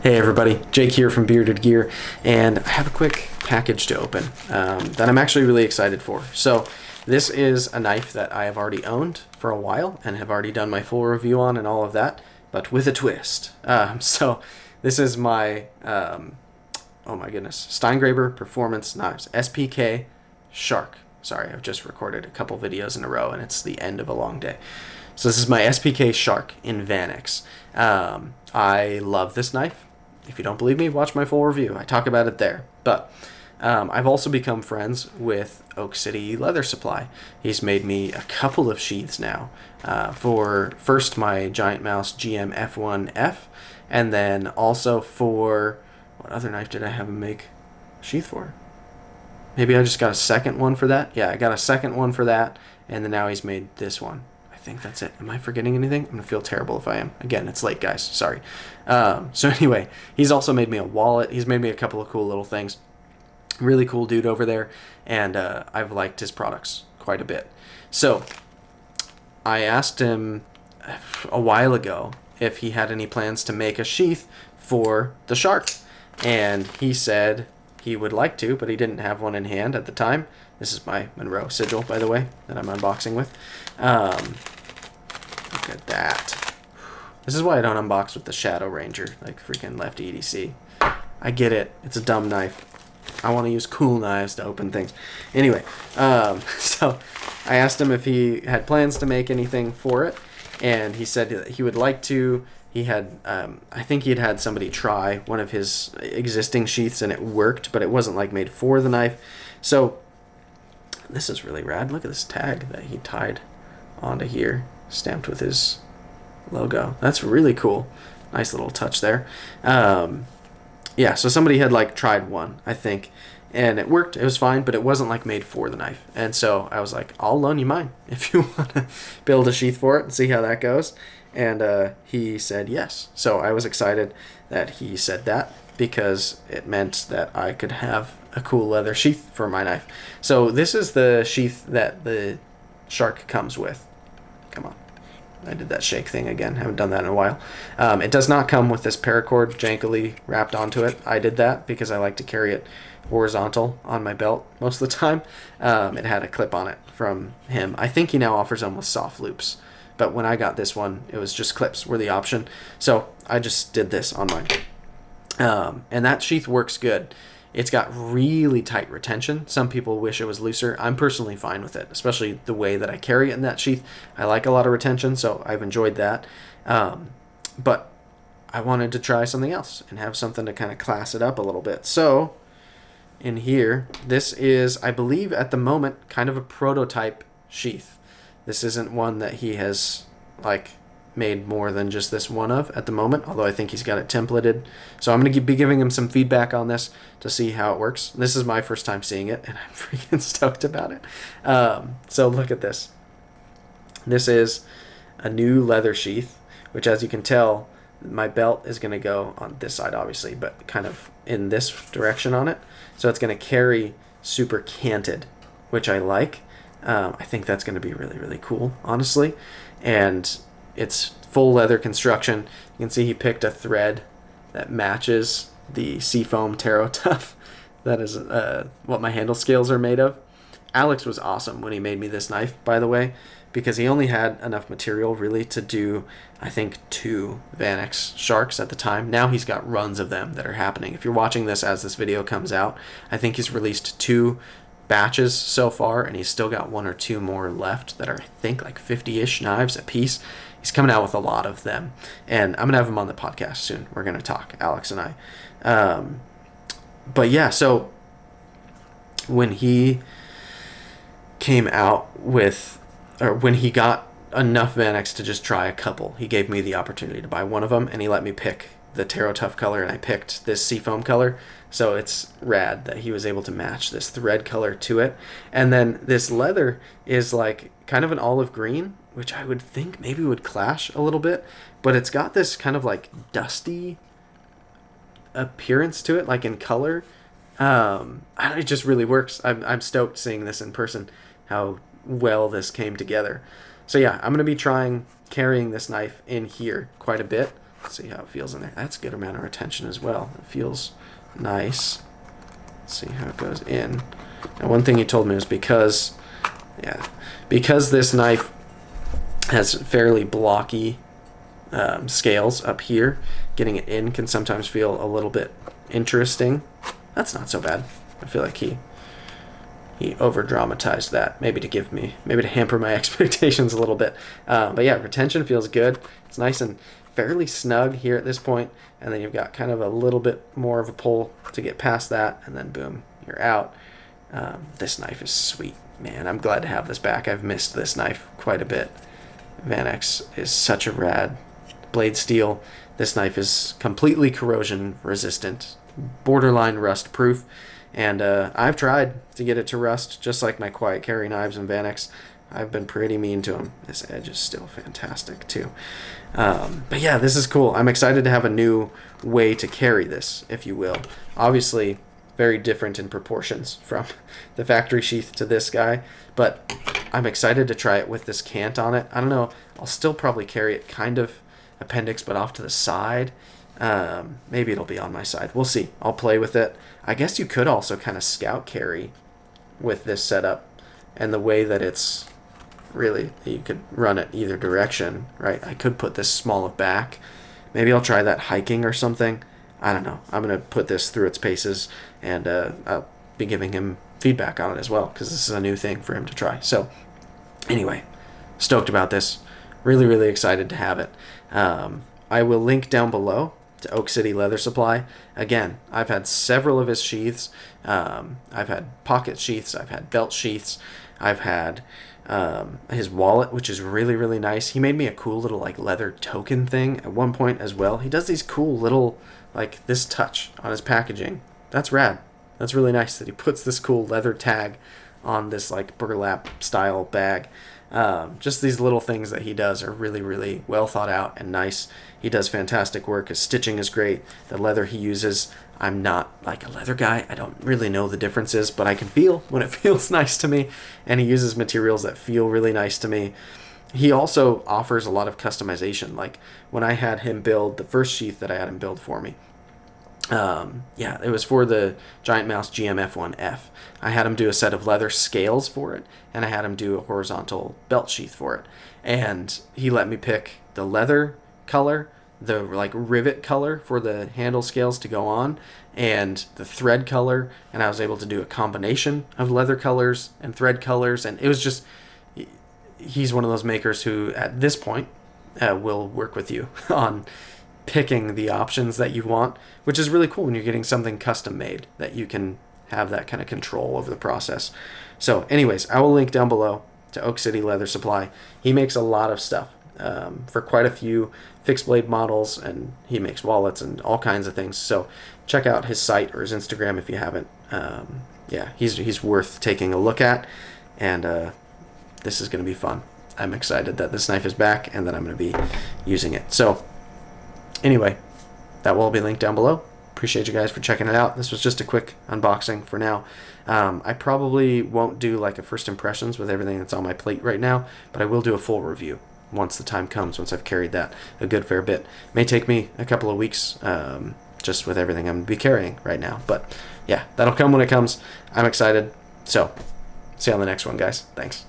Hey everybody, Jake here from Bearded Gear, and I have a quick package to open that I'm actually really excited for. So this is a knife that I have already owned for a while and have already done my full review on and all of that, but with a twist. So this is my, oh my goodness, Steingraber Performance Knives, SPK Shark. Sorry, I've just recorded a couple videos in a row and it's the end of a long day. So this is my SPK Shark in Vanex. I love this knife. If you don't believe me, watch my full review. I talk about it there. But I've also become friends with Oak City Leather Supply. He's made me a couple of sheaths now. For first my Giant Mouse GM F1F, and then also for, what other knife did I have him make a sheath for? Maybe I just got a second one for that? Yeah, I got a second one for that, and then now he's made this one. I think that's it. Am I forgetting anything? I'm going to feel terrible if I am. Again, it's late, guys. Sorry. So anyway, he's also made me a wallet. He's made me a couple of cool little things. Really cool dude over there, and I've liked his products quite a bit. So I asked him a while ago if he had any plans to make a sheath for the Shark, and he said he would like to, but he didn't have one in hand at the time. This is my Monroe sigil, by the way, that I'm unboxing with. Look at that. This is why I don't unbox with the Shadow Ranger, like freaking Lefty EDC. I get it. It's a dumb knife. I want to use cool knives to open things. Anyway, so I asked him if he had plans to make anything for it, and he said that he would like to. He had, I think he had somebody try one of his existing sheaths, and it worked, but it wasn't like made for the knife. So this is really rad. Look at this tag that he tied onto here, stamped with his logo. That's really cool. Nice little touch there. Yeah, so somebody had like tried one, I think, and it worked. It was fine, but it wasn't like made for the knife. And so I was like, I'll loan you mine if you want to build a sheath for it and see how that goes. And he said yes. So I was excited that he said that, because it meant that I could have a cool leather sheath for my knife. So this is the sheath that the Shark comes with. Come on. I did that shake thing again. Haven't done that in a while. It does not come with this paracord jankily wrapped onto it. I did that because I like to carry it horizontal on my belt most of the time. It had a clip on it from him. I think he now offers them with soft loops. But when I got this one, it was just clips were the option. So I just did this on mine. And that sheath works good. It's got really tight retention. Some people wish it was looser. I'm personally fine with it, especially the way that I carry it in that sheath. I like a lot of retention, so I've enjoyed that. But I wanted to try something else and have something to kind of class it up a little bit. So in here, this is, I believe at the moment, kind of a prototype sheath. This isn't one that he has like made more than just this one of at the moment, although I think he's got it templated. So I'm going to be giving him some feedback on this to see how it works. This is my first time seeing it, and I'm freaking stoked about it. So look at this. This is a new leather sheath, which, as you can tell, my belt is going to go on this side, obviously, but kind of in this direction on it. So it's going to carry super canted, which I like. I think that's going to be really, really cool, honestly. And it's full leather construction. You can see he picked a thread that matches the Seafoam Taro Tough. That is what my handle scales are made of. Alex was awesome when he made me this knife, by the way, because he only had enough material really to do, I think, 2 Vanex Sharks at the time. Now he's got runs of them that are happening. If you're watching this as this video comes out, I think he's released 2 batches so far, and he's still got 1 or 2 more left that are, I think, like 50-ish knives a piece. He's coming out with a lot of them, and I'm gonna have him on the podcast soon. We're gonna talk, Alex and I. But yeah, so when he came out with, or when he got enough Vanex to just try a couple, he gave me the opportunity to buy one of them, and he let me pick the Taro Tough color, and I picked this Seafoam color. So it's rad that he was able to match this thread color to it. And then this leather is like kind of an olive green, which I would think maybe would clash a little bit, but it's got this kind of like dusty appearance to it, like in color. It just really works. I'm stoked seeing this in person, how well this came together. So yeah, I'm going to be carrying this knife in here quite a bit. See how it feels in there. That's a good amount of retention as well. It feels nice. Let's see how it goes in. Now, one thing he told me was because this knife has fairly blocky scales up here, getting it in can sometimes feel a little bit interesting. That's not so bad. I feel like he over dramatized that, maybe to hamper my expectations a little bit. But yeah, retention feels good. It's nice and fairly snug here at this point, and then you've got kind of a little bit more of a pull to get past that, and then boom, you're out. This knife is sweet, man. I'm glad to have this back. I've missed this knife quite a bit. Vanex is such a rad blade steel. This knife is completely corrosion resistant, borderline rust proof, and I've tried to get it to rust, just like my quiet carry knives and Vanex. I've been pretty mean to them. This edge is still fantastic too. But yeah, this is cool. I'm excited to have a new way to carry this, if you will. Obviously, very different in proportions from the factory sheath to this guy, but I'm excited to try it with this cant on it. I don't know. I'll still probably carry it kind of appendix, but off to the side. Maybe it'll be on my side. We'll see. I'll play with it. I guess you could also kind of scout carry with this setup, and the way that it's really, you could run it either direction, right? I could put this small of back. Maybe I'll try that hiking or something. I don't know. I'm going to put this through its paces, and I'll be giving him feedback on it as well, because this is a new thing for him to try. So anyway, stoked about this. Really, really excited to have it. I will link down below to Oak City Leather Supply. Again, I've had several of his sheaths. I've had pocket sheaths. I've had belt sheaths. I've had his wallet, which is really, really nice. He made me a cool little like leather token thing at one point as well. He does these cool little, like this touch on his packaging. That's rad. That's really nice that he puts this cool leather tag on this like burlap style bag. Just these little things that he does are really, really well thought out and nice. He does fantastic work. His stitching is great. The leather he uses, I'm not like a leather guy. I don't really know the differences, but I can feel when it feels nice to me, and he uses materials that feel really nice to me. He also offers a lot of customization. Like when I had him build the first sheath that I had him build for me, it was for the Giant Mouse GMF1F. I had him do a set of leather scales for it, and I had him do a horizontal belt sheath for it. And he let me pick the leather color, the like rivet color for the handle scales to go on, and the thread color, and I was able to do a combination of leather colors and thread colors, and it was just, he's one of those makers who at this point will work with you on picking the options that you want, which is really cool when you're getting something custom made, that you can have that kind of control over the process. So anyways, I will link down below to Oak City Leather Supply. He makes a lot of stuff for quite a few fixed blade models, and he makes wallets and all kinds of things. So check out his site or his Instagram if you haven't. He's worth taking a look at, and this is going to be fun. I'm excited that this knife is back and that I'm going to be using it. So anyway, that will all be linked down below. Appreciate you guys for checking it out. This was just a quick unboxing for now. I probably won't do like a first impressions with everything that's on my plate right now, but I will do a full review once the time comes, once I've carried that a good fair bit. May take me a couple of weeks just with everything I'm going to be carrying right now. But yeah, that'll come when it comes. I'm excited. So see you on the next one, guys. Thanks.